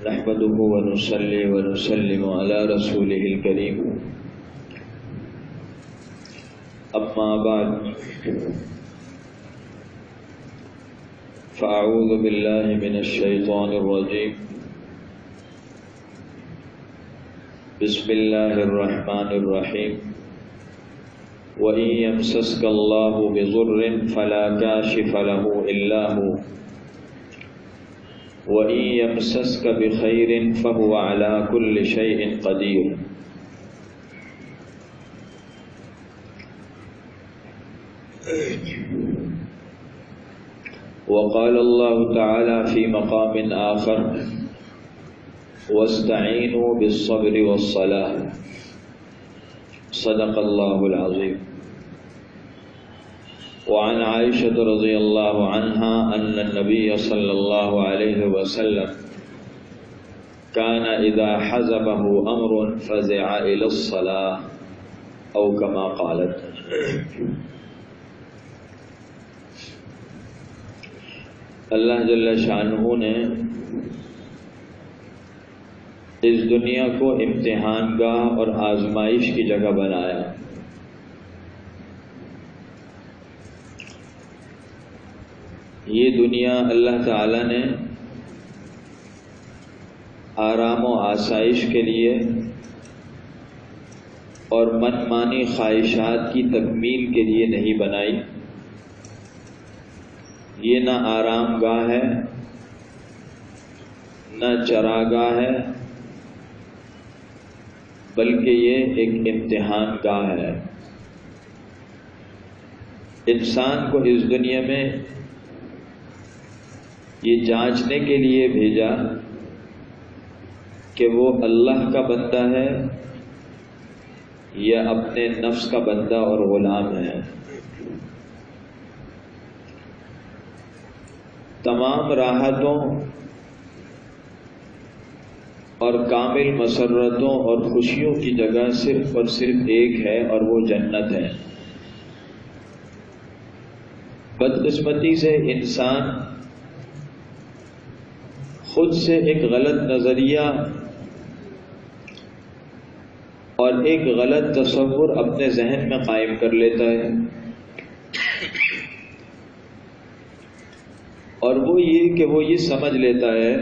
نحمده ونصلي ونسلم على رسوله الكريم أما بعد فأعوذ بالله من الشيطان الرجيم بسم الله الرحمن الرحيم وإن يمسسك الله بضر فلا كاشف له إلا هو وَإِن يَمْسَسْكَ بِخَيْرٍ فَهُوَ عَلَى كُلِّ شَيْءٍ قَدِيرٌ. وقال الله تعالى في مقام آخر وَاسْتَعِينُوا بِالصَّبْرِ وَالصَّلَاةِ. صدق الله العظيم. وعن عائشة رضي الله عنها أن النبي صلى الله عليه وسلم كان إذا حزبه أمر فزع إلى الصلاة أو كما قالت. اللہ جل شانہ نے اس دنیا کو امتحان گاہ اور آزمائش کی جگہ بنایا. یہ دنیا اللہ تعالی نے آرام و آسائش کے لیے اور من مانی خواہشات کی تکمیل کے لیے نہیں بنائی. یہ نہ آرام گاہ ہے نہ چراگاہ ہے، بلکہ یہ ایک امتحان گاہ ہے. انسان کو اس دنیا میں یہ جانچنے کے لیے بھیجا کہ وہ اللہ کا بندہ ہے یا اپنے نفس کا بندہ اور غلام ہے. تمام راحتوں اور کامل مسرتوں اور خوشیوں کی جگہ صرف اور صرف ایک ہے اور وہ جنت ہے. بدقسمتی سے انسان خود سے ایک غلط نظریہ اور ایک غلط تصور اپنے ذہن میں قائم کر لیتا ہے، اور وہ یہ سمجھ لیتا ہے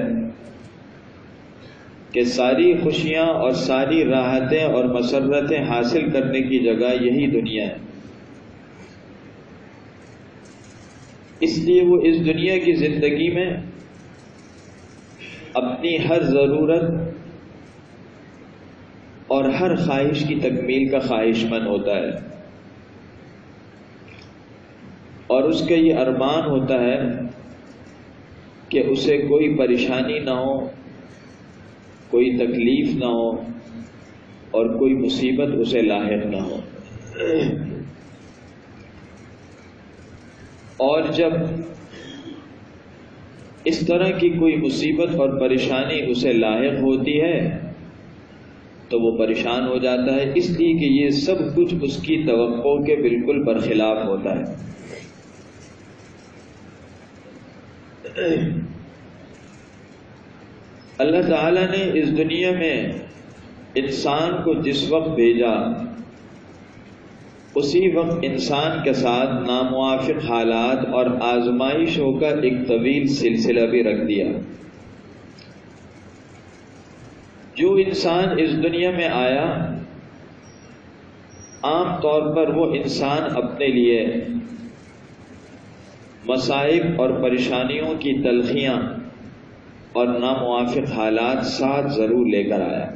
کہ ساری خوشیاں اور ساری راحتیں اور مسرتیں حاصل کرنے کی جگہ یہی دنیا ہے. اس لیے وہ اس دنیا کی زندگی میں اپنی ہر ضرورت اور ہر خواہش کی تکمیل کا خواہش مند ہوتا ہے، اور اس کا یہ ارمان ہوتا ہے کہ اسے کوئی پریشانی نہ ہو، کوئی تکلیف نہ ہو اور کوئی مصیبت اسے لاحق نہ ہو. اور جب اس طرح کی کوئی مصیبت اور پریشانی اسے لاحق ہوتی ہے تو وہ پریشان ہو جاتا ہے، اس لیے کہ یہ سب کچھ اس کی توقع کے بالکل برخلاف ہوتا ہے. اللہ تعالیٰ نے اس دنیا میں انسان کو جس وقت بھیجا اسی وقت انسان کے ساتھ ناموافق حالات اور آزمائشوں کا ایک طویل سلسلہ بھی رکھ دیا. جو انسان اس دنیا میں آیا عام طور پر وہ انسان اپنے لیے مصائب اور پریشانیوں کی تلخیاں اور ناموافق حالات ساتھ ضرور لے کر آیا.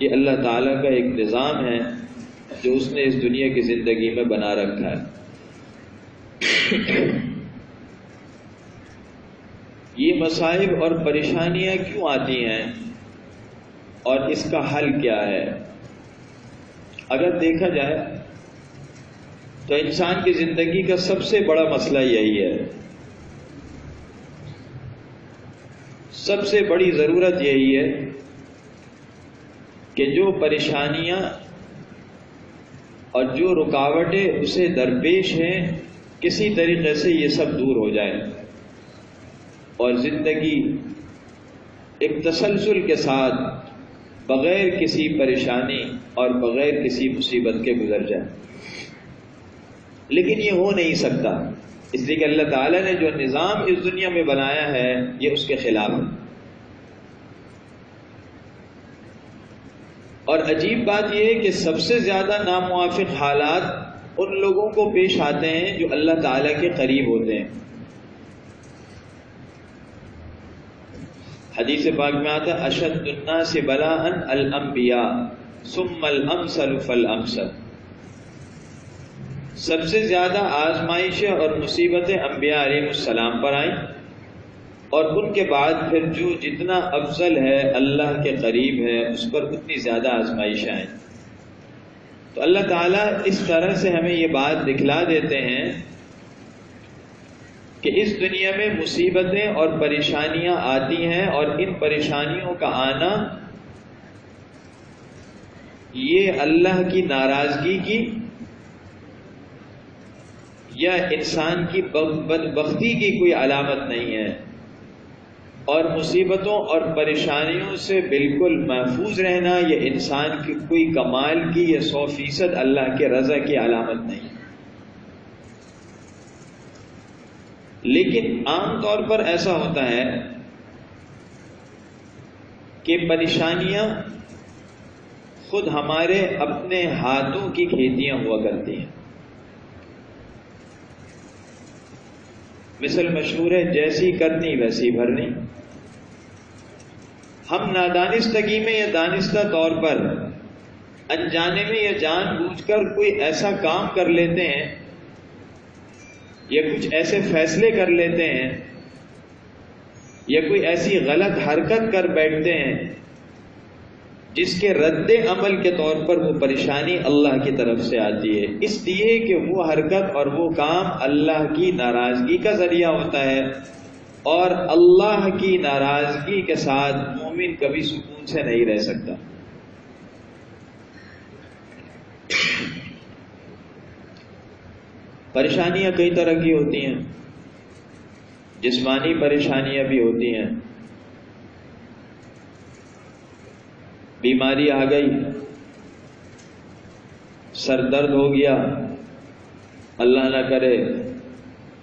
یہ اللہ تعالیٰ کا ایک نظام ہے جو اس نے اس دنیا کی زندگی میں بنا رکھا ہے. یہ مصائب اور پریشانیاں کیوں آتی ہیں اور اس کا حل کیا ہے؟ اگر دیکھا جائے تو انسان کی زندگی کا سب سے بڑا مسئلہ یہی ہے، سب سے بڑی ضرورت یہی ہے کہ جو پریشانیاں اور جو رکاوٹیں اسے درپیش ہیں کسی طریقے سے یہ سب دور ہو جائے اور زندگی ایک تسلسل کے ساتھ بغیر کسی پریشانی اور بغیر کسی مصیبت کے گزر جائے، لیکن یہ ہو نہیں سکتا، اس لیے کہ اللہ تعالیٰ نے جو نظام اس دنیا میں بنایا ہے یہ اس کے خلاف ہے۔ اور عجیب بات یہ ہے کہ سب سے زیادہ ناموافق حالات ان لوگوں کو پیش آتے ہیں جو اللہ تعالیٰ کے قریب ہوتے ہیں۔ حدیث پاک میں آتا ہے اشد الناس بلاء الانبیاء ثم الامثل فالامثل، سب سے زیادہ آزمائشیں اور مصیبتیں انبیاء علیہ السلام پر آئیں، اور ان کے بعد پھر جو جتنا افضل ہے اللہ کے قریب ہے اس پر اتنی زیادہ آزمائشیں آئیں۔ تو اللہ تعالیٰ اس طرح سے ہمیں یہ بات دکھلا دیتے ہیں کہ اس دنیا میں مصیبتیں اور پریشانیاں آتی ہیں، اور ان پریشانیوں کا آنا یہ اللہ کی ناراضگی کی یا انسان کی بدبختی کی کوئی علامت نہیں ہے، اور مصیبتوں اور پریشانیوں سے بالکل محفوظ رہنا یہ انسان کی کوئی کمال کی یا 100% اللہ کے رضا کی علامت نہیں۔ لیکن عام طور پر ایسا ہوتا ہے کہ پریشانیاں خود ہمارے اپنے ہاتھوں کی کھیتیاں ہوا کرتی ہیں۔ مثل مشہور ہے جیسی کرنی ویسی بھرنی۔ ہم نادانستگی میں یا دانستہ طور پر انجانے میں یا جان بوجھ کر کوئی ایسا کام کر لیتے ہیں یا کچھ ایسے فیصلے کر لیتے ہیں یا کوئی ایسی غلط حرکت کر بیٹھتے ہیں جس کے رد عمل کے طور پر وہ پریشانی اللہ کی طرف سے آتی ہے، اس لیے کہ وہ حرکت اور وہ کام اللہ کی ناراضگی کا ذریعہ ہوتا ہے، اور اللہ کی ناراضگی کے ساتھ مومن کبھی سکون سے نہیں رہ سکتا۔ پریشانیاں کئی طرح کی ہوتی ہیں، جسمانی پریشانیاں بھی ہوتی ہیں، بیماری آ گئی، سر درد ہو گیا، اللہ نہ کرے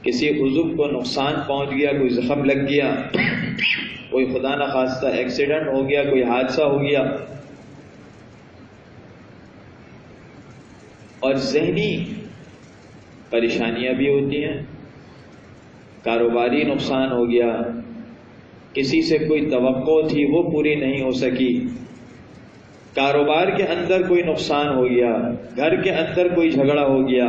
کسی عضو کو نقصان پہنچ گیا، کوئی زخم لگ گیا، کوئی خدا نخواستہ ایکسیڈنٹ ہو گیا، کوئی حادثہ ہو گیا، اور ذہنی پریشانیاں بھی ہوتی ہیں، کاروباری نقصان ہو گیا، کسی سے کوئی توقع تھی وہ پوری نہیں ہو سکی، کاروبار کے اندر کوئی نقصان ہو گیا، گھر کے اندر کوئی جھگڑا ہو گیا،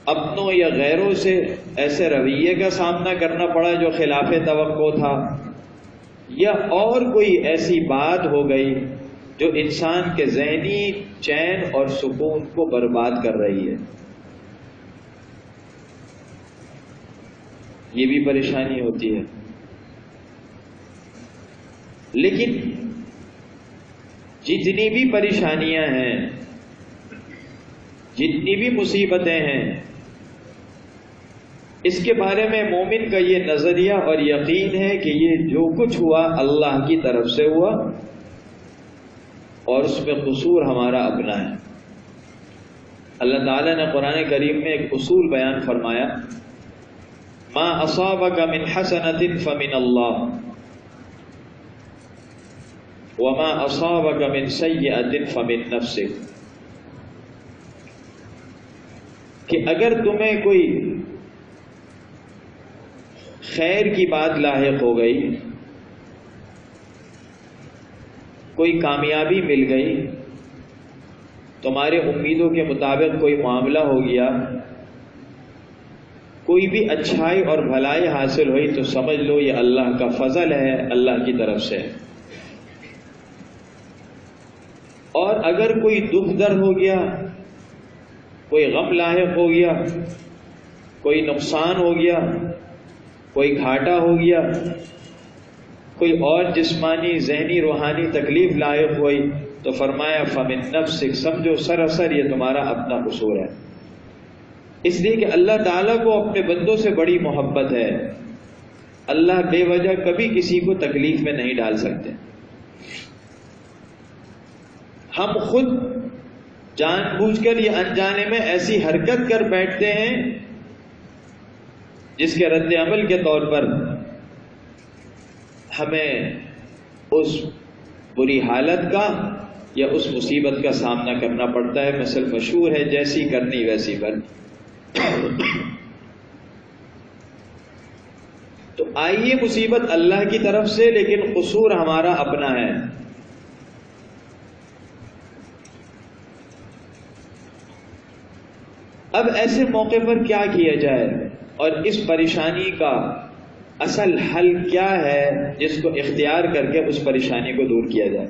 اپنوں یا غیروں سے ایسے رویے کا سامنا کرنا پڑا جو خلاف توقع تھا، یا اور کوئی ایسی بات ہو گئی جو انسان کے ذہنی چین اور سکون کو برباد کر رہی ہے، یہ بھی پریشانی ہوتی ہے۔ لیکن جتنی بھی پریشانیاں ہیں، جتنی بھی مصیبتیں ہیں، اس کے بارے میں مومن کا یہ نظریہ اور یقین ہے کہ یہ جو کچھ ہوا اللہ کی طرف سے ہوا، اور اس میں قصور ہمارا اپنا ہے۔ اللہ تعالیٰ نے قرآن کریم میں ایک اصول بیان فرمایا، ما اصابک من حسنۃ فمن اللہ وما اصابک من سیئۃ فمن نفسک، کہ اگر تمہیں کوئی خیر کی بات لاحق ہو گئی، کوئی کامیابی مل گئی، تمہارے امیدوں کے مطابق کوئی معاملہ ہو گیا، کوئی بھی اچھائی اور بھلائی حاصل ہوئی، تو سمجھ لو یہ اللہ کا فضل ہے، اللہ کی طرف سے۔ اور اگر کوئی دکھ درد ہو گیا، کوئی غم لاحق ہو گیا، کوئی نقصان ہو گیا، کوئی گھاٹا ہو گیا، کوئی اور جسمانی ذہنی روحانی تکلیف لاحق ہوئی، تو فرمایا فمن نفسک، سمجھو سراسر یہ تمہارا اپنا قصور ہے۔ اس لیے کہ اللہ تعالیٰ کو اپنے بندوں سے بڑی محبت ہے، اللہ بے وجہ کبھی کسی کو تکلیف میں نہیں ڈال سکتے. ہم خود جان بوجھ کر یا انجانے میں ایسی حرکت کر بیٹھتے ہیں جس کے رد عمل کے طور پر ہمیں اس بری حالت کا یا اس مصیبت کا سامنا کرنا پڑتا ہے. مثل مشہور ہے، جیسی کرنی ویسی بننی. تو آئیے مصیبت اللہ کی طرف سے، لیکن قصور ہمارا اپنا ہے. اب ایسے موقع پر کیا کیا جائے اور اس پریشانی کا اصل حل کیا ہے جس کو اختیار کر کے اس پریشانی کو دور کیا جائے؟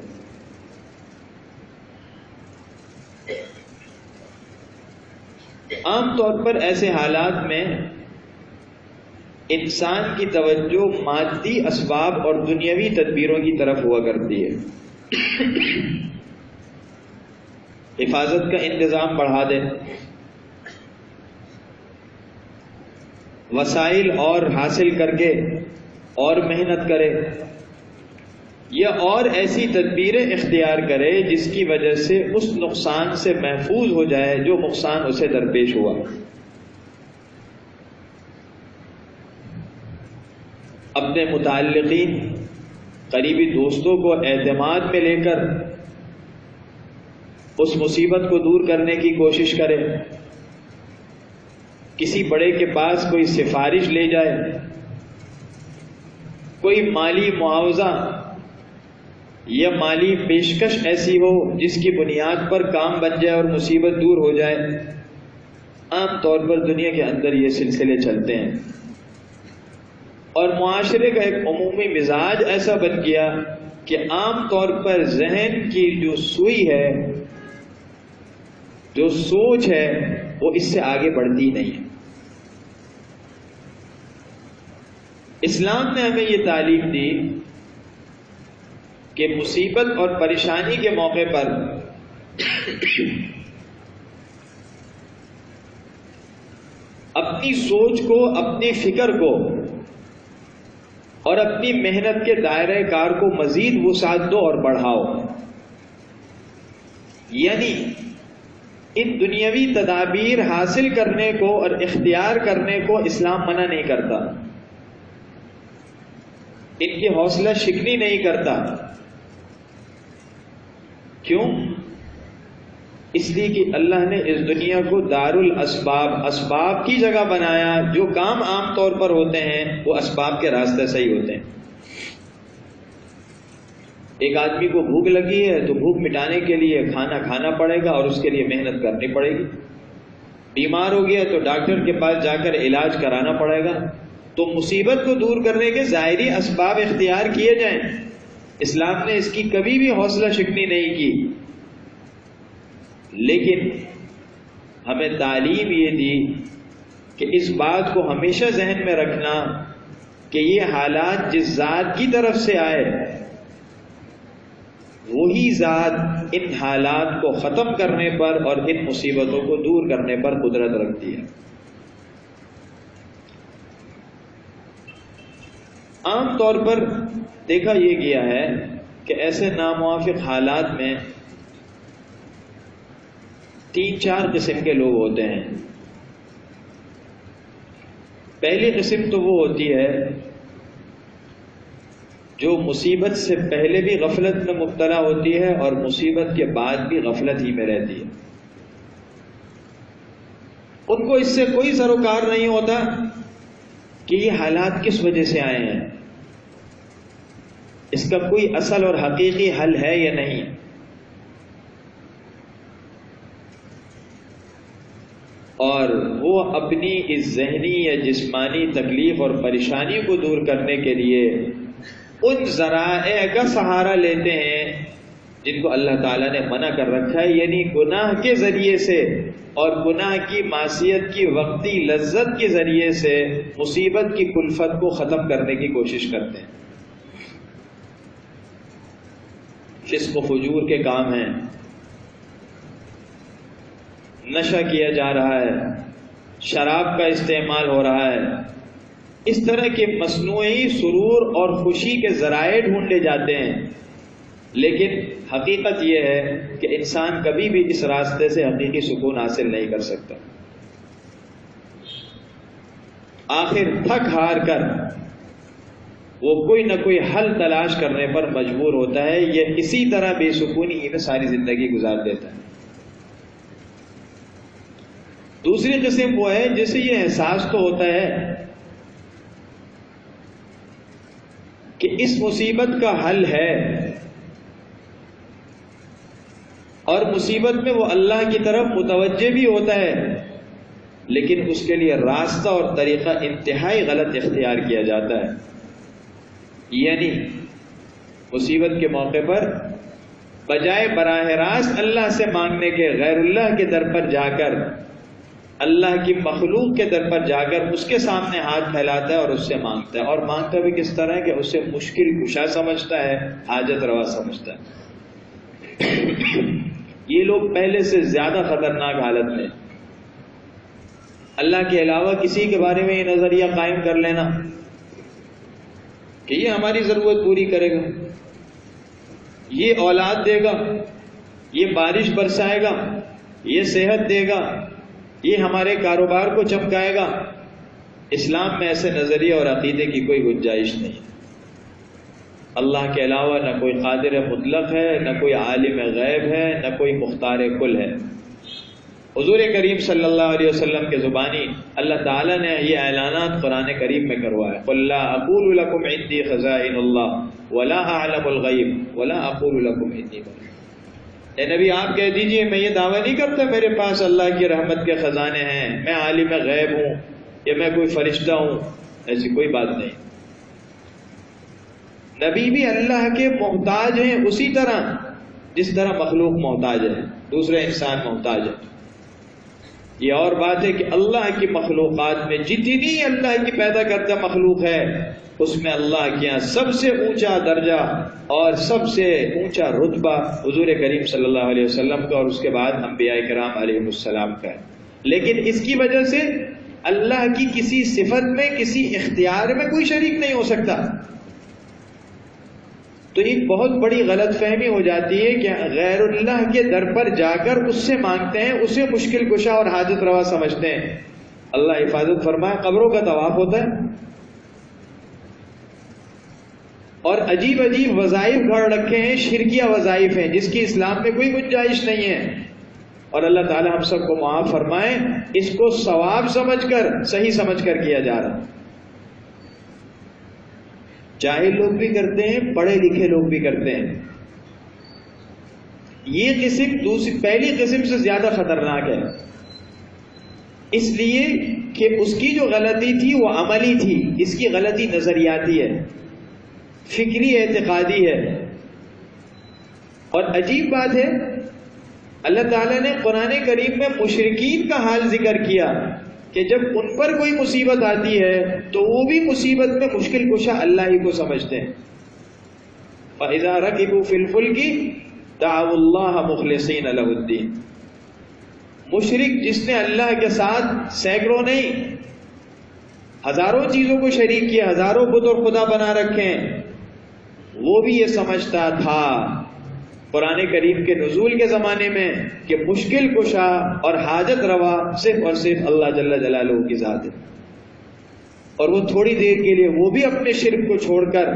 عام طور پر ایسے حالات میں انسان کی توجہ مادی اسباب اور دنیاوی تدبیروں کی طرف ہوا کرتی ہے. حفاظت کا انتظام بڑھا دے، وسائل اور حاصل کر کے اور محنت کرے، یا اور ایسی تدبیریں اختیار کرے جس کی وجہ سے اس نقصان سے محفوظ ہو جائے جو نقصان اسے درپیش ہوا. اپنے متعلقین، قریبی دوستوں کو اعتماد میں لے کر اس مصیبت کو دور کرنے کی کوشش کرے. کسی بڑے کے پاس کوئی سفارش لے جائے، کوئی مالی معاوضہ یا مالی پیشکش ایسی ہو جس کی بنیاد پر کام بن جائے اور مصیبت دور ہو جائے. عام طور پر دنیا کے اندر یہ سلسلے چلتے ہیں، اور معاشرے کا ایک عمومی مزاج ایسا بن گیا کہ عام طور پر ذہن کی جو سوئی ہے، جو سوچ ہے، وہ اس سے آگے بڑھتی نہیں ہے. اسلام نے ہمیں یہ تعلیم دی کہ مصیبت اور پریشانی کے موقع پر اپنی سوچ کو، اپنی فکر کو اور اپنی محنت کے دائرہ کار کو مزید وسعت دو اور بڑھاؤ. یعنی ان دنیاوی تدابیر حاصل کرنے کو اور اختیار کرنے کو اسلام منع نہیں کرتا، ان کی حوصلہ شکنی نہیں کرتا. کیوں؟ اس لیے کہ اللہ نے اس دنیا کو دار الاسباب، اسباب کی جگہ بنایا. جو کام عام طور پر ہوتے ہیں وہ اسباب کے راستے سے ہی ہوتے ہیں. ایک آدمی کو بھوک لگی ہے تو بھوک مٹانے کے لیے کھانا کھانا پڑے گا اور اس کے لیے محنت کرنی پڑے گی. بیمار ہو گیا تو ڈاکٹر کے پاس جا کر علاج کرانا پڑے گا. تو مصیبت کو دور کرنے کے ظاہری اسباب اختیار کیے جائیں. اسلام نے اس کی کبھی بھی حوصلہ شکنی نہیں کی، لیکن ہمیں تعلیم یہ دی کہ اس بات کو ہمیشہ ذہن میں رکھنا کہ یہ حالات جس ذات کی طرف سے آئے، وہی ذات ان حالات کو ختم کرنے پر اور ان مصیبتوں کو دور کرنے پر قدرت رکھتی ہے. عام طور پر دیکھا یہ گیا ہے کہ ایسے ناموافق حالات میں 3-4 قسم کے لوگ ہوتے ہیں. پہلی قسم تو وہ ہوتی ہے جو مصیبت سے پہلے بھی غفلت میں مبتلا ہوتی ہے اور مصیبت کے بعد بھی غفلت ہی میں رہتی ہے. ان کو اس سے کوئی سروکار نہیں ہوتا کہ یہ حالات کس وجہ سے آئے ہیں، اس کا کوئی اصل اور حقیقی حل ہے یا نہیں. اور وہ اپنی اس ذہنی یا جسمانی تکلیف اور پریشانی کو دور کرنے کے لیے ان ذرائع کا سہارا لیتے ہیں جن کو اللہ تعالیٰ نے منع کر رکھا ہے. یعنی گناہ کے ذریعے سے اور گناہ کی معصیت کی وقتی لذت کے ذریعے سے مصیبت کی کلفت کو ختم کرنے کی کوشش کرتے ہیں. فسق و فجور کے کام ہیں، نشہ کیا جا رہا ہے، شراب کا استعمال ہو رہا ہے، اس طرح کے مصنوعی سرور اور خوشی کے ذرائع ڈھونڈے جاتے ہیں، لیکن حقیقت یہ ہے کہ انسان کبھی بھی اس راستے سے حقیقی سکون حاصل نہیں کر سکتا۔ آخر تھک ہار کر وہ کوئی نہ کوئی حل تلاش کرنے پر مجبور ہوتا ہے، یہ اسی طرح بے سکونی میں ساری زندگی گزار دیتا ہے۔ دوسری قسم وہ ہے جسے یہ احساس تو ہوتا ہے کہ اس مصیبت کا حل ہے، اور مصیبت میں وہ اللہ کی طرف متوجہ بھی ہوتا ہے، لیکن اس کے لیے راستہ اور طریقہ انتہائی غلط اختیار کیا جاتا ہے۔ یعنی مصیبت کے موقع پر بجائے براہ راست اللہ سے مانگنے کے غیر اللہ کے در پر جا کر، اللہ کی مخلوق کے در پر جا کر اس کے سامنے ہاتھ پھیلاتا ہے اور اس سے مانگتا ہے، اور مانگتا بھی کس طرح کہ اسے مشکل کشا سمجھتا ہے، حاجت روا سمجھتا ہے۔ یہ لوگ پہلے سے زیادہ خطرناک حالت میں، اللہ کے علاوہ کسی کے بارے میں یہ نظریہ قائم کر لینا کہ یہ ہماری ضرورت پوری کرے گا، یہ اولاد دے گا، یہ بارش برسائے گا، یہ صحت دے گا، یہ ہمارے کاروبار کو چمکائے گا۔ اسلام میں ایسے نظریے اور عقیدے کی کوئی گنجائش نہیں۔ اللہ کے علاوہ نہ کوئی قادر مطلق ہے، نہ کوئی عالم غیب ہے، نہ کوئی مختار کل ہے۔ حضور کریم صلی اللہ علیہ وسلم کے زبانی اللہ تعالیٰ نے یہ اعلانات قرآن کریم میں کروائے، قُلْ لَا أَقُولُ لَكُمْ عِنْدِي خَزَائِنُ اللَّهِ وَلَا أَعْلَمُ الْغَيْبَ وَلَا أَقُولُ لَكُمْ عِنْدِي مَلَكٌ۔ اے نبی آپ کہہ دیجئے میں یہ دعویٰ نہیں کرتا میرے پاس اللہ کی رحمت کے خزانے ہیں، میں عالم غیب ہوں یا میں کوئی فرشتہ ہوں، ایسی کوئی بات نہیں۔ نبی بھی اللہ کے محتاج ہیں اسی طرح جس طرح مخلوق محتاج ہے، دوسرے انسان محتاج ہے۔ یہ اور بات ہے کہ اللہ کی مخلوقات میں جتنی اللہ کی پیدا کردہ مخلوق ہے اس میں اللہ کے یہاں سب سے اونچا درجہ اور سب سے اونچا رتبہ حضور کریم صلی اللہ علیہ وسلم کا، اور اس کے بعد انبیاء کرام علیہ السلام کا ہے۔ لیکن اس کی وجہ سے اللہ کی کسی صفت میں، کسی اختیار میں کوئی شریک نہیں ہو سکتا۔ تو ایک بہت بڑی غلط فہمی ہو جاتی ہے کہ غیر اللہ کے در پر جا کر اس سے مانگتے ہیں، اسے مشکل کشا اور حاجت روا سمجھتے ہیں۔ اللہ حفاظت فرمائے، قبروں کا طواف ہوتا ہے اور عجیب عجیب وظائف گھڑ رکھے ہیں، شرکیہ وظائف ہیں جس کی اسلام میں کوئی گنجائش نہیں ہے، اور اللہ تعالی ہم سب کو معاف فرمائے، اس کو ثواب سمجھ کر، صحیح سمجھ کر کیا جا رہا ہے۔ جاہل لوگ بھی کرتے ہیں، پڑھے لکھے لوگ بھی کرتے ہیں۔ یہ قسم پہلی قسم سے زیادہ خطرناک ہے، اس لیے کہ اس کی جو غلطی تھی وہ عملی تھی، اس کی غلطی نظریاتی ہے، فکری اعتقادی ہے۔ اور عجیب بات ہے، اللہ تعالیٰ نے قرآن کریم میں مشرکین کا حال ذکر کیا کہ جب ان پر کوئی مصیبت آتی ہے تو وہ بھی مصیبت میں مشکل کشا اللہ ہی کو سمجھتے ہیں۔ فَإِذَا رَكِبُوا فِي الْفُلْكِ دَعَوُا اللَّهَ مُخْلِصِينَ لَهُ الدِّينَ۔ مشرک جس نے اللہ کے ساتھ سینکڑوں نہیں ہزاروں چیزوں کو شریک کیا، ہزاروں بت اور خدا بنا رکھے ہیں، وہ بھی یہ سمجھتا تھا قرآن کریم کے نزول کے زمانے میں کہ مشکل کشا اور حاجت روا صرف اور صرف اللہ جل جلالہ کی ذات ہے، اور وہ تھوڑی دیر کے لیے وہ بھی اپنے شرک کو چھوڑ کر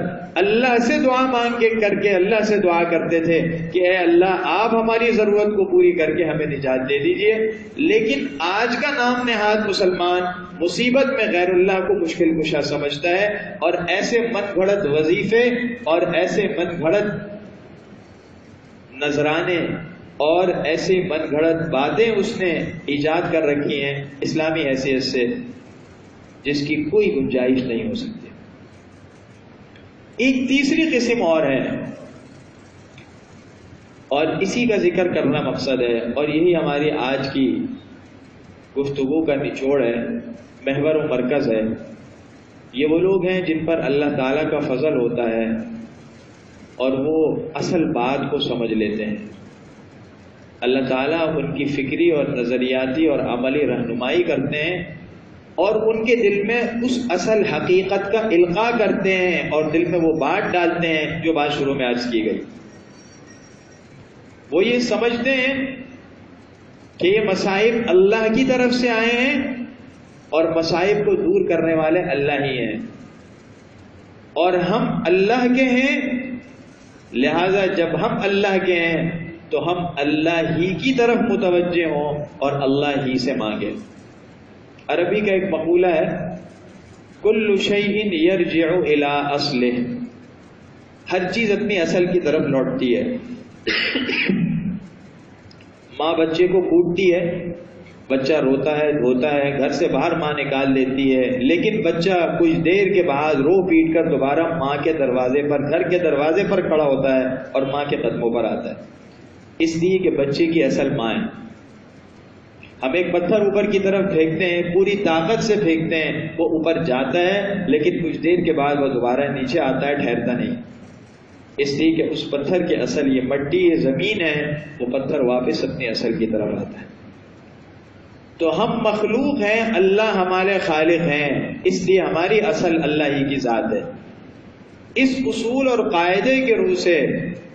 اللہ سے دعا مانگ کر کے اللہ سے دعا کرتے تھے کہ اے اللہ آپ ہماری ضرورت کو پوری کر کے ہمیں نجات دے دیجئے۔ لیکن آج کا نام نہاد مسلمان مصیبت میں غیر اللہ کو مشکل کشا سمجھتا ہے، اور ایسے من گھڑت وظیفے اور ایسے من گھڑت نذرانے اور ایسی من گھڑت باتیں اس نے ایجاد کر رکھی ہیں اسلامی حیثیت سے، جس کی کوئی گنجائش نہیں ہو سکتی۔ ایک تیسری قسم اور ہے، اور اسی کا ذکر کرنا مقصد ہے، اور یہی ہماری آج کی گفتگو کا نچوڑ ہے، محور و مرکز ہے۔ یہ وہ لوگ ہیں جن پر اللہ تعالیٰ کا فضل ہوتا ہے اور وہ اصل بات کو سمجھ لیتے ہیں۔ اللہ تعالیٰ ان کی فکری اور نظریاتی اور عملی رہنمائی کرتے ہیں، اور ان کے دل میں اس اصل حقیقت کا القاء کرتے ہیں اور دل میں وہ بات ڈالتے ہیں جو بات شروع میں عرض کی گئی. وہ یہ سمجھتے ہیں کہ یہ مصائب اللہ کی طرف سے آئے ہیں اور مصائب کو دور کرنے والے اللہ ہی ہیں، اور ہم اللہ کے ہیں، لہذا جب ہم اللہ کے ہیں تو ہم اللہ ہی کی طرف متوجہ ہوں اور اللہ ہی سے مانگیں. عربی کا ایک مقولہ ہے، کل شیء یرجع الی اصلہ، ہر چیز اپنی اصل کی طرف لوٹتی ہے. ماں بچے کو کوٹتی ہے، بچہ روتا ہے دھوتا ہے، گھر سے باہر ماں نکال دیتی ہے، لیکن بچہ کچھ دیر کے بعد رو پیٹ کر دوبارہ ماں کے دروازے پر، گھر کے دروازے پر کھڑا ہوتا ہے اور ماں کے قدموں پر آتا ہے، اس لیے کہ بچے کی اصل ماں ہے. ہم ایک پتھر اوپر کی طرف پھینکتے ہیں، پوری طاقت سے پھینکتے ہیں، وہ اوپر جاتا ہے لیکن کچھ دیر کے بعد وہ دوبارہ نیچے آتا ہے، ٹھہرتا نہیں، اس لیے کہ اس پتھر کی اصل یہ مٹی، یہ زمین ہے، وہ پتھر واپس اپنی اصل کی طرف آتا ہے. تو ہم مخلوق ہیں، اللہ ہمارے خالق ہیں، اس لیے ہماری اصل اللہ ہی کی ذات ہے. اس اصول اور قاعدے کے روح سے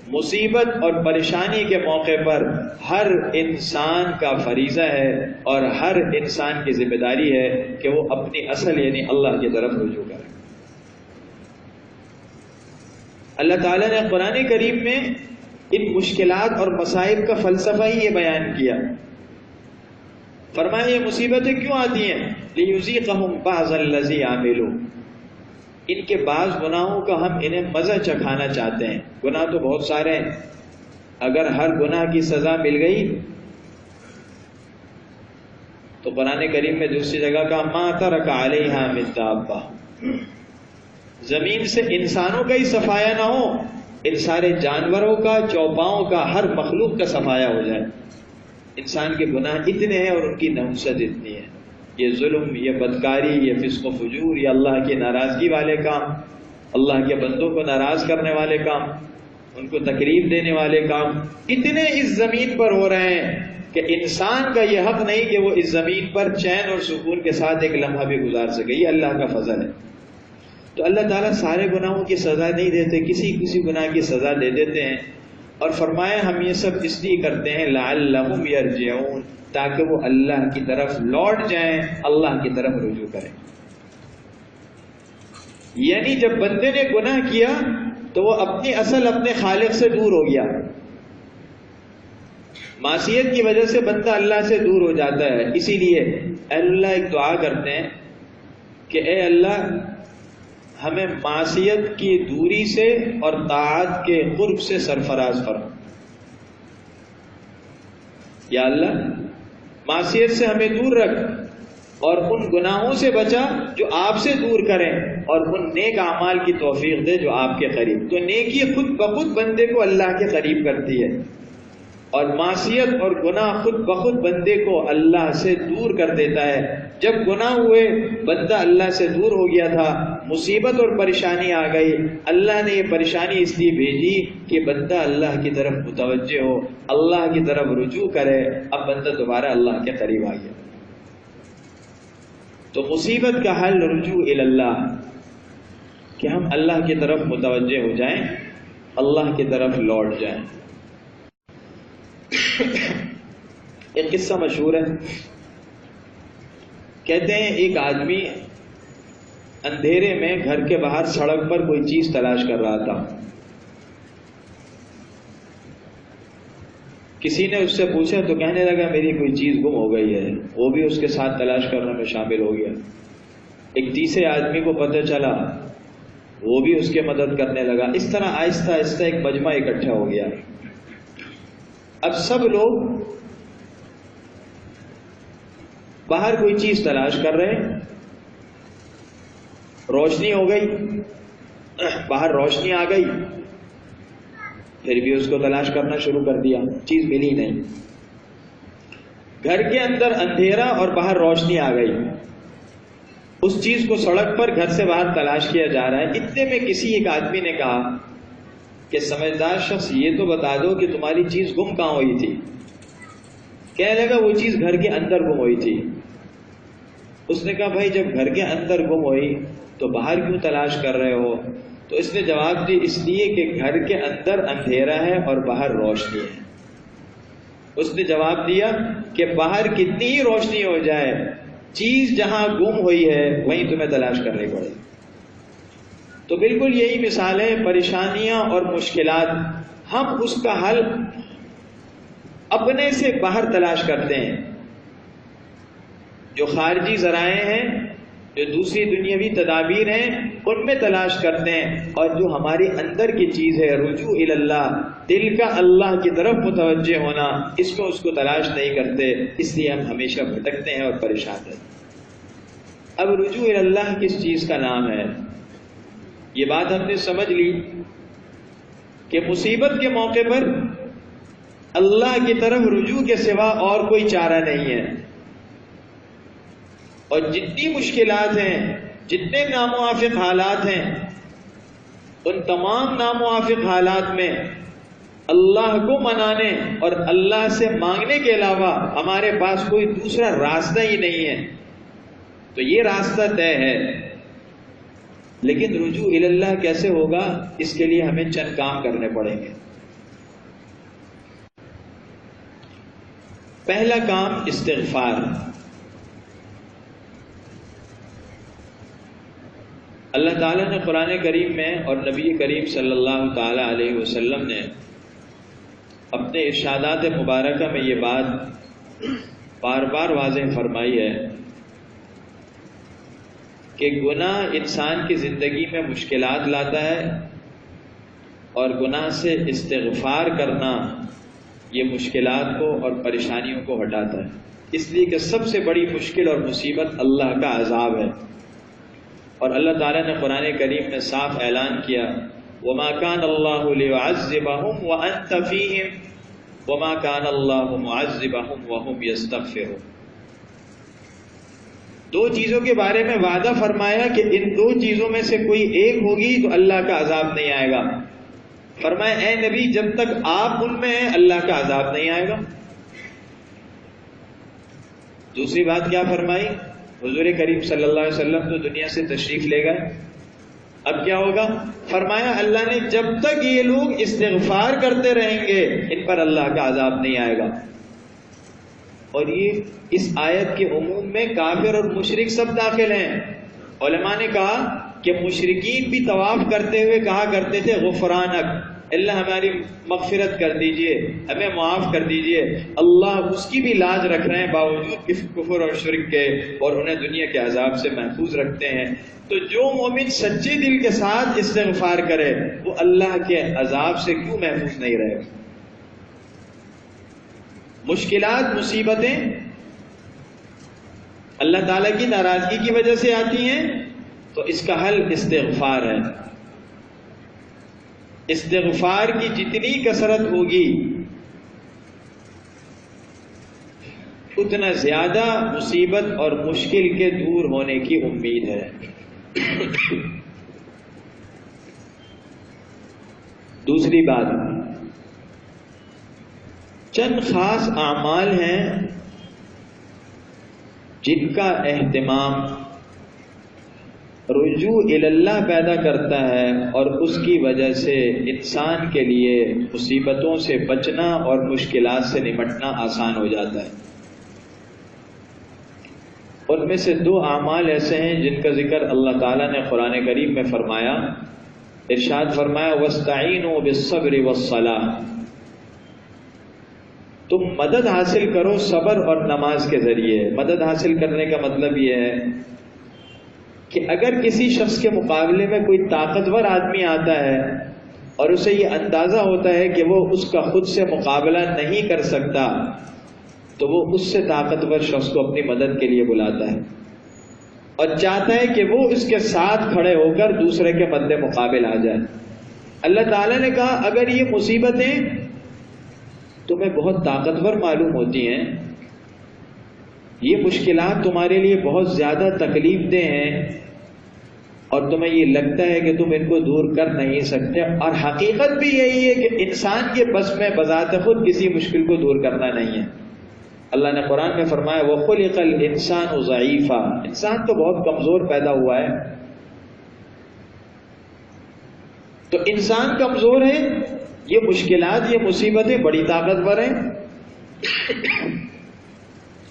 مصیبت اور پریشانی کے موقع پر ہر انسان کا فریضہ ہے اور ہر انسان کی ذمہ داری ہے کہ وہ اپنی اصل یعنی اللہ کی طرف رجوع کرے. اللہ تعالیٰ نے قرآن کریم میں ان مشکلات اور مصائب کا فلسفہ ہی یہ بیان کیا. فرمایا یہ مصیبتیں کیوں آتی ہیں؟ لِيُذِيقَهُمْ بَعْضَ الَّذِي عَمِلُوا، ان کے بعض گناہوں کا ہم انہیں مزہ چکھانا چاہتے ہیں. گناہ تو بہت سارے ہیں، اگر ہر گناہ کی سزا مل گئی تو قرآن کریم میں دوسری جگہ کا مَا تَرَكَ عَلَيْهَا مِن دَابَّةٍ، زمین سے انسانوں کا ہی صفایا نہ ہو، ان سارے جانوروں کا، چوپاؤں کا، ہر مخلوق کا صفایا ہو جائے. انسان کے گناہ اتنے ہیں اور ان کی نحوست اتنی ہے. یہ ظلم، یہ بدکاری، یہ فسق و فجور، یہ اللہ کی ناراضگی والے کام، اللہ کے بندوں کو ناراض کرنے والے کام، ان کو تکلیف دینے والے کام اتنے اس زمین پر ہو رہے ہیں کہ انسان کا یہ حق نہیں کہ وہ اس زمین پر چین اور سکون کے ساتھ ایک لمحہ بھی گزار سکے. یہ اللہ کا فضل ہے. تو اللہ تعالیٰ سارے گناہوں کی سزا نہیں دیتے، کسی کسی گناہ کی سزا دے دیتے ہیں، اور فرمایا ہم یہ سب اس لیے کرتے ہیں لعلہم یرجعون، تاکہ وہ اللہ کی طرف لوٹ جائیں، اللہ کی طرف رجوع کریں. یعنی جب بندے نے گناہ کیا تو وہ اپنی اصل اپنے خالق سے دور ہو گیا. معصیت کی وجہ سے بندہ اللہ سے دور ہو جاتا ہے. اسی لیے اللہ ایک دعا کرتے ہیں کہ اے اللہ ہمیں معصیت کی دوری سے اور طاعت کے قرب سے سرفراز فرما. یا اللہ معصیت سے ہمیں دور رکھ اور ان گناہوں سے بچا جو آپ سے دور کریں، اور ان نیک اعمال کی توفیق دے جو آپ کے قریب. تو نیکی خود بخود بندے کو اللہ کے قریب کرتی ہے، اور معصیت اور گناہ خود بخود بندے کو اللہ سے دور کر دیتا ہے. جب گناہ ہوئے بندہ اللہ سے دور ہو گیا تھا، مصیبت اور پریشانی آ گئی، اللہ نے یہ پریشانی اس لیے بھیجی کہ بندہ اللہ کی طرف متوجہ ہو، اللہ کی طرف رجوع کرے. اب بندہ دوبارہ اللہ کے قریب آ گیا. تو مصیبت کا حل رجوع الی اللہ، کہ ہم اللہ کی طرف متوجہ ہو جائیں، اللہ کی طرف لوٹ جائیں. ایک قصہ مشہور ہے، کہتے ہیں ایک آدمی اندھیرے میں گھر کے باہر سڑک پر کوئی چیز تلاش کر رہا تھا. کسی نے اس سے پوچھا تو کہنے لگا میری کوئی چیز گم ہو گئی ہے. وہ بھی اس کے ساتھ تلاش کرنے میں شامل ہو گیا. ایک تیسرے آدمی کو پتہ چلا، وہ بھی اس کے مدد کرنے لگا. اس طرح آہستہ آہستہ ایک مجمع اکٹھا ہو گیا. اب سب لوگ باہر کوئی چیز تلاش کر رہے ہیں. روشنی ہو گئی، باہر روشنی آ گئی، پھر بھی اس کو تلاش کرنا شروع کر دیا، چیز ملی نہیں. گھر کے اندر اندھیرا اور باہر روشنی آ گئی، اس چیز کو سڑک پر گھر سے باہر تلاش کیا جا رہا ہے. اتنے میں کسی ایک آدمی نے کہا کہ سمجھدار شخص یہ تو بتا دو کہ تمہاری چیز گم کہاں ہوئی تھی. کہنے لگا وہ چیز گھر کے اندر گم ہوئی تھی. اس نے کہا بھائی جب گھر کے اندر گم ہوئی تو باہر کیوں تلاش کر رہے ہو؟ تو اس نے جواب دی اس لیے کہ گھر کے اندر اندھیرا ہے اور باہر روشنی ہے۔ اس نے جواب دیا کہ باہر کتنی ہی روشنی ہو جائے، چیز جہاں گم ہوئی ہے وہیں تمہیں تلاش کرنی پڑے گی۔ تو بالکل یہی مثال ہے، پریشانیاں اور مشکلات ہم اس کا حل اپنے سے باہر تلاش کرتے ہیں، جو خارجی ذرائع ہیں، جو دوسری دنیاوی تدابیر ہیں ان میں تلاش کرتے ہیں، اور جو ہماری اندر کی چیز ہے رجوع الی اللہ، دل کا اللہ کی طرف متوجہ ہونا، اس میں اس کو تلاش نہیں کرتے، اس لیے ہم ہمیشہ بھٹکتے ہیں اور پریشان رہتے ہیں۔ اب رجوع الی اللہ کس چیز کا نام ہے؟ یہ بات ہم نے سمجھ لی کہ مصیبت کے موقع پر اللہ کی طرف رجوع کے سوا اور کوئی چارہ نہیں ہے، اور جتنی مشکلات ہیں، جتنے ناموافق حالات ہیں، ان تمام ناموافق حالات میں اللہ کو منانے اور اللہ سے مانگنے کے علاوہ ہمارے پاس کوئی دوسرا راستہ ہی نہیں ہے، تو یہ راستہ طے ہے۔ لیکن رجوع الی اللہ کیسے ہوگا؟ اس کے لیے ہمیں چند کام کرنے پڑیں گے۔ پہلا کام استغفار۔ اللہ تعالیٰ نے قرآن کریم میں اور نبی کریم صلی اللہ تعالی علیہ وسلم نے اپنے ارشادات مبارکہ میں یہ بات بار بار واضح فرمائی ہے کہ گناہ انسان کی زندگی میں مشکلات لاتا ہے، اور گناہ سے استغفار کرنا یہ مشکلات کو اور پریشانیوں کو ہٹاتا ہے، اس لیے کہ سب سے بڑی مشکل اور مصیبت اللہ کا عذاب ہے۔ اور اللہ تعالیٰ نے قرآن کریم میں صاف اعلان کیا وَمَا كَانَ اللَّهُ لِيُعَذِّبَهُمْ وَأَنْتَ فِيهِمْ وَمَا كَانَ اللَّهُ مُعَذِّبَهُمْ وَهُمْ يَسْتَغْفِرُونَ۔ دو چیزوں کے بارے میں وعدہ فرمایا کہ ان دو چیزوں میں سے کوئی ایک ہوگی تو اللہ کا عذاب نہیں آئے گا۔ فرمایا اے نبی جب تک آپ ان میں ہیں اللہ کا عذاب نہیں آئے گا۔ دوسری بات کیا فرمائی؟ حضور کریم صلی اللہ علیہ وسلم تو دنیا سے تشریف لے گئے، اب کیا ہوگا؟ فرمایا اللہ نے جب تک یہ لوگ استغفار کرتے رہیں گے ان پر اللہ کا عذاب نہیں آئے گا۔ اور یہ اس آیت کے عموم میں کافر اور مشرک سب داخل ہیں۔ علماء نے کہا کہ مشرکین بھی طواف کرتے ہوئے کہا کرتے تھے غفرانک، اللہ ہماری مغفرت کر دیجئے، ہمیں معاف کر دیجئے۔ اللہ اس کی بھی لاج رکھ رہے ہیں باوجود کفر اور شرک کے، اور انہیں دنیا کے عذاب سے محفوظ رکھتے ہیں۔ تو جو مومن سچے دل کے ساتھ استغفار کرے وہ اللہ کے عذاب سے کیوں محفوظ نہیں رہے؟ مشکلات، مصیبتیں اللہ تعالیٰ کی ناراضگی کی وجہ سے آتی ہیں، تو اس کا حل استغفار ہے۔ استغفار کی جتنی کثرت ہوگی اتنا زیادہ مصیبت اور مشکل کے دور ہونے کی امید ہے۔ دوسری بات، چند خاص اعمال ہیں جن کا اہتمام رجوع الی اللہ پیدا کرتا ہے، اور اس کی وجہ سے انسان کے لیے مصیبتوں سے بچنا اور مشکلات سے نمٹنا آسان ہو جاتا ہے۔ ان میں سے دو اعمال ایسے ہیں جن کا ذکر اللہ تعالیٰ نے قرآن کریم میں فرمایا، ارشاد فرمایا وَاسْتَعِینُوا بِالصَّبْرِ وَالصَّلَاةِ، تم مدد حاصل کرو صبر اور نماز کے ذریعے۔ مدد حاصل کرنے کا مطلب یہ ہے کہ اگر کسی شخص کے مقابلے میں کوئی طاقتور آدمی آتا ہے اور اسے یہ اندازہ ہوتا ہے کہ وہ اس کا خود سے مقابلہ نہیں کر سکتا، تو وہ اس سے طاقتور شخص کو اپنی مدد کے لیے بلاتا ہے اور چاہتا ہے کہ وہ اس کے ساتھ کھڑے ہو کر دوسرے کے مد مقابل آ جائے۔ اللہ تعالیٰ نے کہا اگر یہ مصیبتیں تمہیں بہت طاقتور معلوم ہوتی ہیں، یہ مشکلات تمہارے لیے بہت زیادہ تکلیف دہ ہیں، اور تمہیں یہ لگتا ہے کہ تم ان کو دور کر نہیں سکتے، اور حقیقت بھی یہی ہے کہ انسان کے بس میں بذات خود کسی مشکل کو دور کرنا نہیں ہے، اللہ نے قرآن میں فرمایا وَخُلِقَ الْإِنسَانُ ضَعِيفًا، انسان تو بہت کمزور پیدا ہوا ہے. تو انسان کمزور ہے، یہ مشکلات، یہ مصیبتیں بڑی طاقتور ہیں.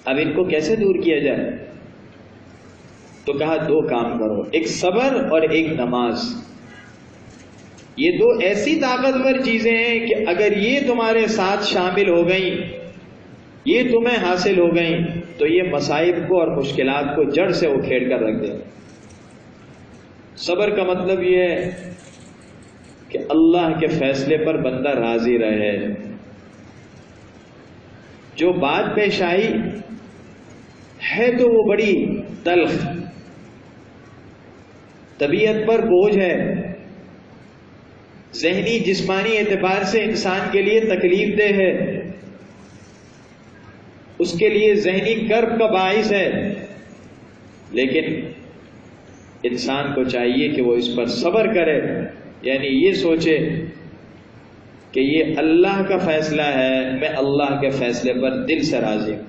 اب ان کو کیسے دور کیا جائے؟ تو کہا دو کام کرو، ایک صبر اور ایک نماز. یہ دو ایسی طاقتور چیزیں ہیں کہ اگر یہ تمہارے ساتھ شامل ہو گئیں، یہ تمہیں حاصل ہو گئیں، تو یہ مصائب کو اور مشکلات کو جڑ سے اکھیڑ کر رکھ دے. صبر کا مطلب یہ ہے کہ اللہ کے فیصلے پر بندہ راضی رہے. جو بات پیش آئی ہے تو وہ بڑی تلخ، طبیعت پر بوجھ ہے، ذہنی جسمانی اعتبار سے انسان کے لیے تکلیف دہ ہے، اس کے لیے ذہنی کرب کا باعث ہے، لیکن انسان کو چاہیے کہ وہ اس پر صبر کرے. یعنی یہ سوچے کہ یہ اللہ کا فیصلہ ہے، میں اللہ کے فیصلے پر دل سے راضی ہوں.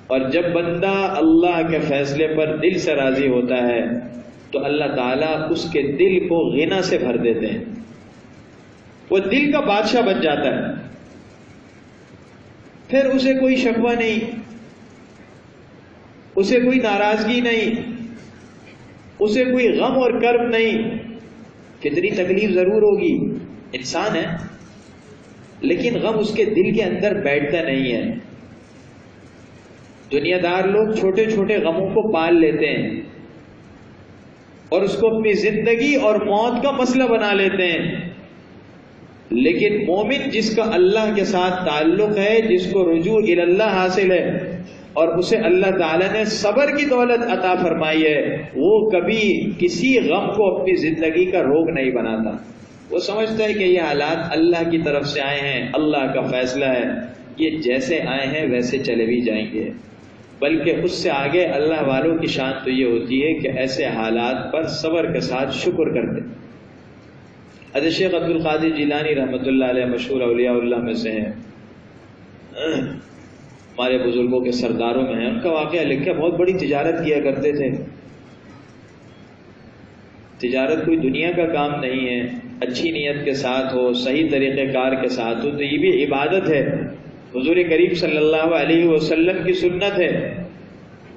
اور جب بندہ اللہ کے فیصلے پر دل سے راضی ہوتا ہے تو اللہ تعالیٰ اس کے دل کو غنا سے بھر دیتے ہیں. وہ دل کا بادشاہ بن جاتا ہے. پھر اسے کوئی شکوہ نہیں، اسے کوئی ناراضگی نہیں، اسے کوئی غم اور کرب نہیں. کتنی تکلیف ضرور ہوگی، انسان ہے، لیکن غم اس کے دل کے اندر بیٹھتا نہیں ہے. دنیا دار لوگ چھوٹے چھوٹے غموں کو پال لیتے ہیں اور اس کو اپنی زندگی اور موت کا مسئلہ بنا لیتے ہیں. لیکن مومن جس کا اللہ کے ساتھ تعلق ہے، جس کو رجوع الی اللہ حاصل ہے اور اسے اللہ تعالیٰ نے صبر کی دولت عطا فرمائی ہے، وہ کبھی کسی غم کو اپنی زندگی کا روگ نہیں بناتا. وہ سمجھتا ہے کہ یہ حالات اللہ کی طرف سے آئے ہیں، اللہ کا فیصلہ ہے، یہ جیسے آئے ہیں ویسے چلے بھی جائیں گے. بلکہ اس سے آگے اللہ والوں کی شان تو یہ ہوتی ہے کہ ایسے حالات پر صبر کے ساتھ شکر کرتے. حضرت شیخ عبد القادر جیلانی رحمۃ اللہ علیہ مشہور اولیاء اللہ میں سے ہیں، ہمارے بزرگوں کے سرداروں میں ہیں. ان کا واقعہ لکھا، بہت بڑی تجارت کیا کرتے تھے. تجارت کوئی دنیا کا کام نہیں ہے، اچھی نیت کے ساتھ ہو، صحیح طریقہ کار کے ساتھ ہو تو یہ بھی عبادت ہے. حضور کریم صلی اللہ علیہ وسلم کی سنت ہے.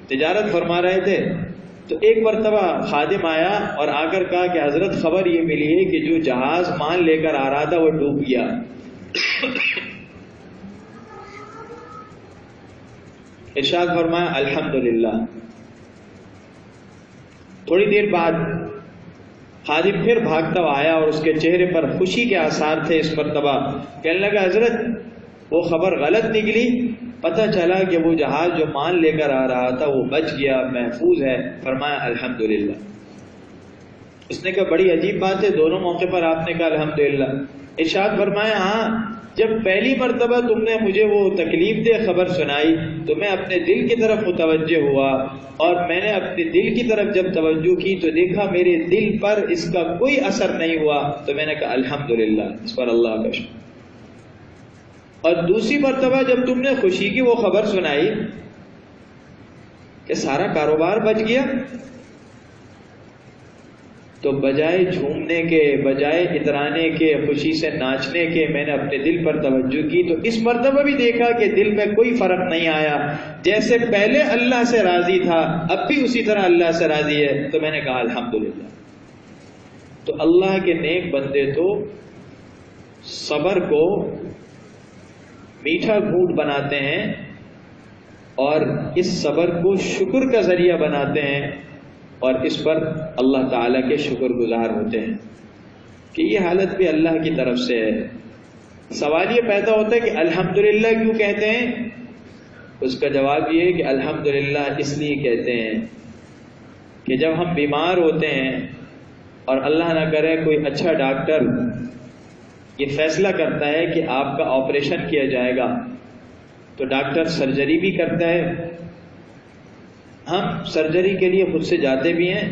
تجارت فرما رہے تھے تو ایک مرتبہ خادم آیا اور آ کر کہا کہ حضرت خبر یہ ملی ہے کہ جو جہاز مال لے کر آ رہا تھا وہ ڈوب گیا. ارشاد فرمایا الحمدللہ. تھوڑی دیر بعد خادم پھر بھاگتا ہوا آیا اور اس کے چہرے پر خوشی کے آثار تھے. اس مرتبہ کہنے لگا حضرت وہ خبر غلط نکلی، پتہ چلا کہ وہ جہاز جو مال لے کر آ رہا تھا وہ بچ گیا، محفوظ ہے. فرمایا الحمدللہ. اس نے کہا بڑی عجیب بات ہے، دونوں موقع پر آپ نے کہا الحمدللہ. ارشاد فرمایا ہاں، جب پہلی مرتبہ تم نے مجھے وہ تکلیف دہ خبر سنائی تو میں اپنے دل کی طرف متوجہ ہوا، اور میں نے اپنے دل کی طرف جب توجہ کی تو دیکھا میرے دل پر اس کا کوئی اثر نہیں ہوا، تو میں نے کہا الحمدللہ، اس پر اللہ کا شکر. اور دوسری مرتبہ جب تم نے خوشی کی وہ خبر سنائی کہ سارا کاروبار بچ گیا، تو بجائے جھومنے کے، بجائے اترانے کے، خوشی سے ناچنے کے، میں نے اپنے دل پر توجہ کی تو اس مرتبہ بھی دیکھا کہ دل میں کوئی فرق نہیں آیا. جیسے پہلے اللہ سے راضی تھا اب بھی اسی طرح اللہ سے راضی ہے. تو میں نے کہا الحمدللہ. تو اللہ کے نیک بندے تو صبر کو میٹھا گھونٹ بناتے ہیں اور اس صبر کو شکر کا ذریعہ بناتے ہیں اور اس پر اللہ تعالیٰ کے شکر گزار ہوتے ہیں کہ یہ حالت بھی اللہ کی طرف سے ہے. سوال یہ پیدا ہوتا ہے کہ الحمدللہ کیوں کہتے ہیں؟ اس کا جواب یہ ہے کہ الحمدللہ اس لیے کہتے ہیں کہ جب ہم بیمار ہوتے ہیں اور اللہ نہ کرے کوئی اچھا ڈاکٹر یہ فیصلہ کرتا ہے کہ آپ کا آپریشن کیا جائے گا تو ڈاکٹر سرجری بھی کرتا ہے. ہم سرجری کے لیے خود سے جاتے بھی ہیں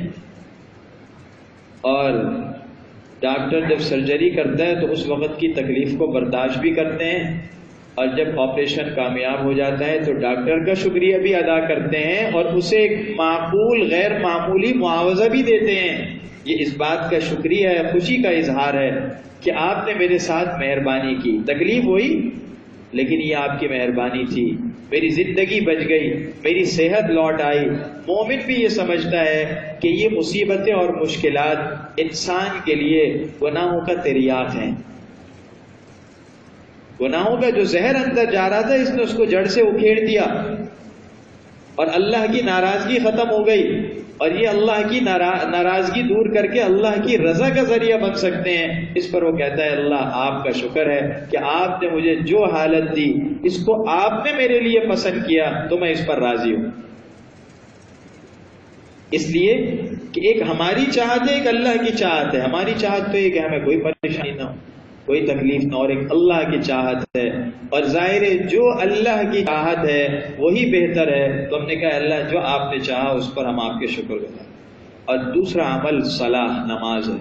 اور ڈاکٹر جب سرجری کرتا ہے تو اس وقت کی تکلیف کو برداشت بھی کرتے ہیں. اور جب آپریشن کامیاب ہو جاتا ہے تو ڈاکٹر کا شکریہ بھی ادا کرتے ہیں اور اسے ایک معقول غیر معمولی معاوضہ بھی دیتے ہیں. یہ اس بات کا شکریہ ہے، خوشی کا اظہار ہے کہ آپ نے میرے ساتھ مہربانی کی. تکلیف ہوئی لیکن یہ آپ کی مہربانی تھی، میری زندگی بچ گئی، میری صحت لوٹ آئی. مومن بھی یہ سمجھتا ہے کہ یہ مصیبتیں اور مشکلات انسان کے لیے گناہوں کا تریاق ہیں. گناہوں کا جو زہر اندر جا رہا تھا اس نے اس کو جڑ سے اکھیڑ دیا اور اللہ کی ناراضگی ختم ہو گئی. اور یہ اللہ کی ناراضگی دور کر کے اللہ کی رضا کا ذریعہ بن سکتے ہیں. اس پر وہ کہتا ہے اللہ آپ کا شکر ہے کہ آپ نے مجھے جو حالت دی اس کو آپ نے میرے لیے پسند کیا تو میں اس پر راضی ہوں. اس لیے کہ ایک ہماری چاہت ہے، ایک اللہ کی چاہت ہے. ہماری چاہت تو یہ کہ ہمیں کوئی پریشانی نہ ہو، کوئی تکلیف نہ، اور ایک اللہ کی چاہت ہے. اور ظاہر ہے جو اللہ کی چاہت ہے وہی بہتر ہے. تو ہم نے کہا اللہ جو آپ نے چاہا اس پر ہم آپ کے شکر گزار. اور دوسرا عمل صلاح، نماز ہے.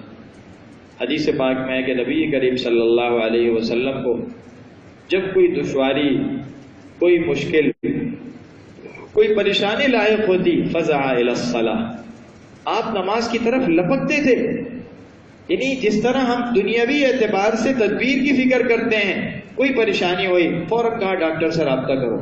حدیث پاک میں ہے کہ نبی کریم صلی اللہ علیہ وسلم کو جب کوئی دشواری، کوئی مشکل، کوئی پریشانی لاحق ہوتی فزع الی الصلاح، آپ نماز کی طرف لپکتے تھے. یعنی جس طرح ہم دنیاوی اعتبار سے تدبیر کی فکر کرتے ہیں، کوئی پریشانی ہوئی فوراً کہا ڈاکٹر سے رابطہ کرو،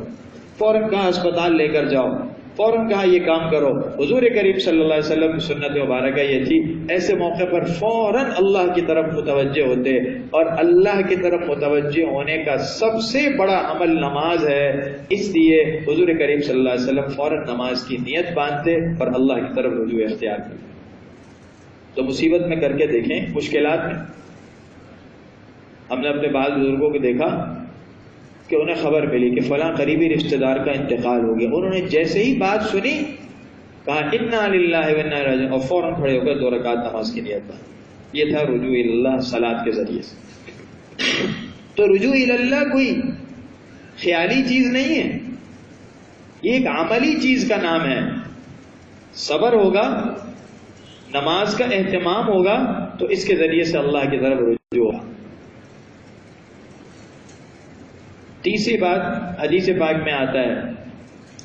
فوراً کہا اسپتال لے کر جاؤ، فوراً کہا یہ کام کرو. حضور کریم صلی اللہ علیہ وسلم کی سنت مبارکہ یہ تھی، ایسے موقع پر فوراً اللہ کی طرف متوجہ ہوتے. اور اللہ کی طرف متوجہ ہونے کا سب سے بڑا عمل نماز ہے. اس لیے حضور کریم صلی اللہ علیہ وسلم فوراً نماز کی نیت باندھتے اور اللہ کی طرف رجوع اختیار کرتے. تو مصیبت میں کر کے دیکھیں، مشکلات میں ہم نے اپنے بعض بزرگوں کو دیکھا کہ انہیں خبر ملی کہ فلاں قریبی رشتہ دار کا انتقال ہو گیا. انہوں نے جیسے ہی بات سنی کہا انا للہ و انا الیہ راجعون، اور فوراً کھڑے ہو کر 2 رکعت نماز کی نیت باندھی. یہ تھا رجوع اللہ صلاۃ کے ذریعے سے. تو رجوع اللہ کوئی خیالی چیز نہیں ہے، یہ ایک عملی چیز کا نام ہے. صبر ہوگا، نماز کا اہتمام ہوگا تو اس کے ذریعے سے اللہ کی طرف رجوع ہوگا. تیسری بات حدیث پاک میں آتا ہے،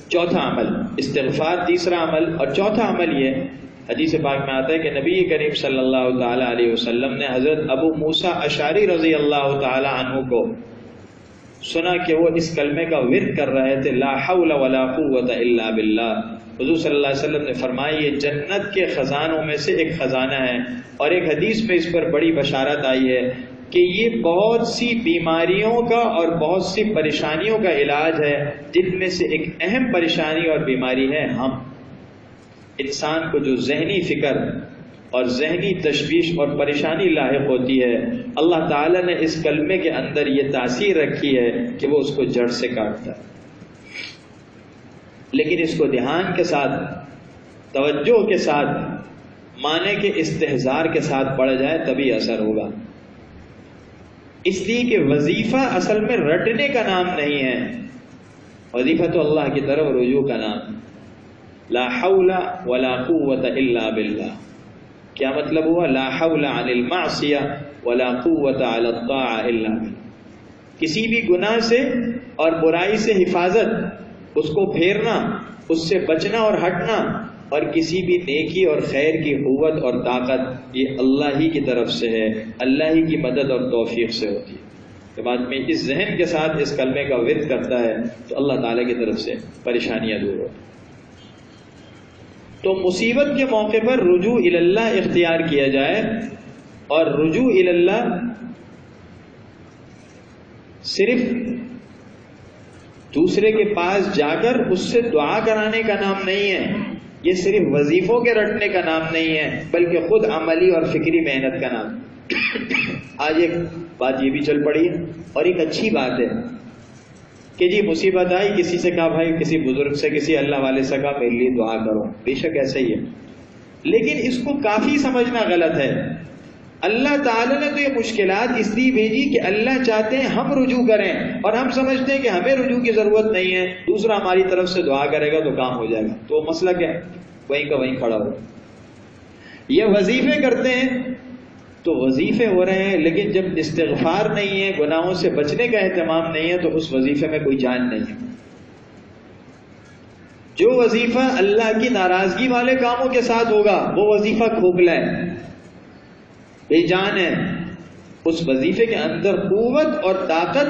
چوتھا عمل استغفار، تیسرا عمل. اور چوتھا عمل یہ حدیث پاک میں آتا ہے کہ نبی کریم صلی اللہ تعالی علیہ وسلم نے حضرت ابو موسیٰ اشعری رضی اللہ تعالی عنہ کو سنا کہ وہ اس کلمے کا ورد کر رہے تھے، لا حول ولا قوت الا باللہ. حضور صلی اللہ علیہ وسلم نے فرمایا یہ جنت کے خزانوں میں سے ایک خزانہ ہے. اور ایک حدیث میں اس پر بڑی بشارت آئی ہے کہ یہ بہت سی بیماریوں کا اور بہت سی پریشانیوں کا علاج ہے، جن میں سے ایک اہم پریشانی اور بیماری ہے ہم. انسان کو جو ذہنی فکر اور ذہنی تشویش اور پریشانی لاحق ہوتی ہے، اللہ تعالیٰ نے اس کلمے کے اندر یہ تاثیر رکھی ہے کہ وہ اس کو جڑ سے کاٹتا ہے. لیکن اس کو دھیان کے ساتھ، توجہ کے ساتھ، معنی کے استحضار کے ساتھ پڑھا جائے تبھی اثر ہوگا. اس لیے کہ وظیفہ اصل میں رٹنے کا نام نہیں ہے، وظیفہ تو اللہ کی طرف رجوع کا نام. لا حول ولا قوت الا باللہ. کیا مطلب ہوا؟ لا حول عن المعصیہ ولا قوت علی الطاعہ الا باللہ. کسی بھی گناہ سے اور برائی سے حفاظت، اس کو پھیرنا، اس سے بچنا اور ہٹنا، اور کسی بھی نیکی اور خیر کی قوت اور طاقت یہ اللہ ہی کی طرف سے ہے، اللہ ہی کی مدد اور توفیق سے ہوتی ہے. جب آدمی اس ذہن کے ساتھ اس کلمے کا ورد کرتا ہے تو اللہ تعالیٰ کی طرف سے پریشانیاں دور ہوتی ہیں. تو مصیبت کے موقع پر رجوع الی اللہ اختیار کیا جائے. اور رجوع الی اللہ صرف دوسرے کے پاس جا کر اس سے دعا کرانے کا نام نہیں ہے، یہ صرف وظیفوں کے رٹنے کا نام نہیں ہے، بلکہ خود عملی اور فکری محنت کا نام. آج ایک بات یہ بھی چل پڑی ہے اور ایک اچھی بات ہے کہ جی مصیبت آئی، کسی سے کہا بھائی، کسی بزرگ سے، کسی اللہ والے سے کہا میرے لیے دعا کرو. بے شک ایسا ہی ہے، لیکن اس کو کافی سمجھنا غلط ہے. اللہ تعالیٰ نے تو یہ مشکلات اس لیے بھیجی کہ اللہ چاہتے ہیں ہم رجوع کریں، اور ہم سمجھتے ہیں کہ ہمیں رجوع کی ضرورت نہیں ہے، دوسرا ہماری طرف سے دعا کرے گا تو کام ہو جائے گا. تو وہ مسئلہ کیا ہے؟ وہیں کا وہیں کھڑا ہو. یہ وظیفے کرتے ہیں تو وظیفے ہو رہے ہیں لیکن جب استغفار نہیں ہے، گناہوں سے بچنے کا اہتمام نہیں ہے، تو اس وظیفے میں کوئی جان نہیں ہے۔ جو وظیفہ اللہ کی ناراضگی والے کاموں کے ساتھ ہوگا وہ وظیفہ کھوکھلا ہے، بے جان ہے۔ اس وظیفے کے اندر قوت اور طاقت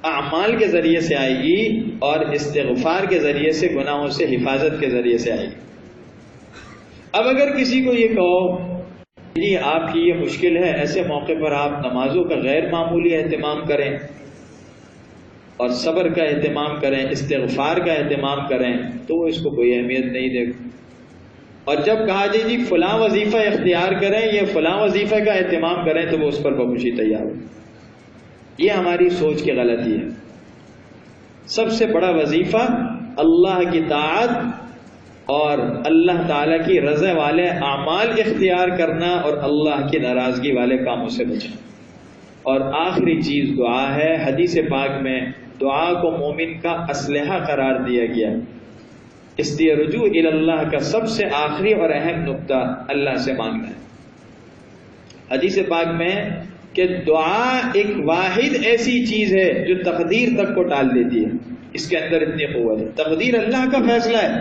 اعمال کے ذریعے سے آئے گی اور استغفار کے ذریعے سے، گناہوں سے حفاظت کے ذریعے سے آئے گی۔ اب اگر کسی کو یہ کہو جی آپ کی یہ مشکل ہے، ایسے موقع پر آپ نمازوں کا غیر معمولی اہتمام کریں اور صبر کا اہتمام کریں، استغفار کا اہتمام کریں، تو وہ اس کو کوئی اہمیت نہیں دے گا۔ اور جب کہا جائے جی فلاں وظیفہ اختیار کریں یا فلاں وظیفہ کا اہتمام کریں تو وہ اس پر بخوشی تیار ہو۔ یہ ہماری سوچ کی غلطی ہے۔ سب سے بڑا وظیفہ اللہ کی طاعت اور اللہ تعالیٰ کی رضا والے اعمال اختیار کرنا اور اللہ کی ناراضگی والے کاموں سے بچنا۔ اور آخری چیز دعا ہے۔ حدیث پاک میں دعا کو مومن کا اسلحہ قرار دیا گیا، اس لیے رجوع الی اللہ کا سب سے آخری اور اہم نقطہ اللہ سے مانگنا ہے۔ حدیث پاک میں کہ دعا ایک واحد ایسی چیز ہے جو تقدیر تک کو ٹال دیتی ہے، اس کے اندر اتنی قوت ہے۔ تقدیر اللہ کا فیصلہ ہے،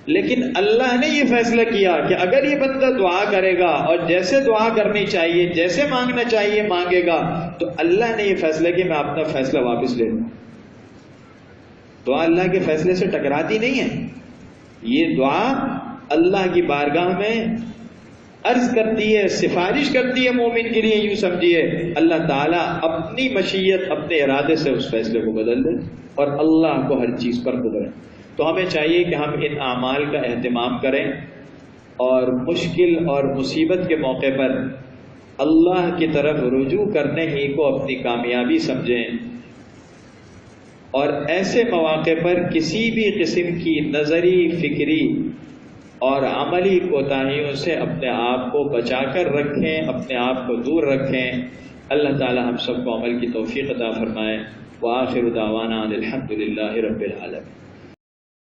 لیکن اللہ نے یہ فیصلہ کیا کہ اگر یہ بندہ دعا کرے گا اور جیسے دعا کرنی چاہیے، جیسے مانگنا چاہیے مانگے گا، تو اللہ نے یہ فیصلہ کہ میں اپنا فیصلہ واپس لے لوں۔ دعا اللہ کے فیصلے سے ٹکراتی نہیں ہے، یہ دعا اللہ کی بارگاہ میں عرض کرتی ہے، سفارش کرتی ہے مومن کے لیے۔ یوں سمجھیے اللہ تعالیٰ اپنی مشیت، اپنے ارادے سے اس فیصلے کو بدل دے اور اللہ کو ہر چیز پر قدرت ہے۔ تو ہمیں چاہیے کہ ہم ان اعمال کا اہتمام کریں اور مشکل اور مصیبت کے موقع پر اللہ کی طرف رجوع کرنے ہی کو اپنی کامیابی سمجھیں، اور ایسے مواقع پر کسی بھی قسم کی نظری، فکری اور عملی کوتاہیوں سے اپنے آپ کو بچا کر رکھیں، اپنے آپ کو دور رکھیں۔ اللہ تعالی ہم سب کو عمل کی توفیق عطا فرمائے۔ وآخر دعوانا الحمد للہ رب العالمین۔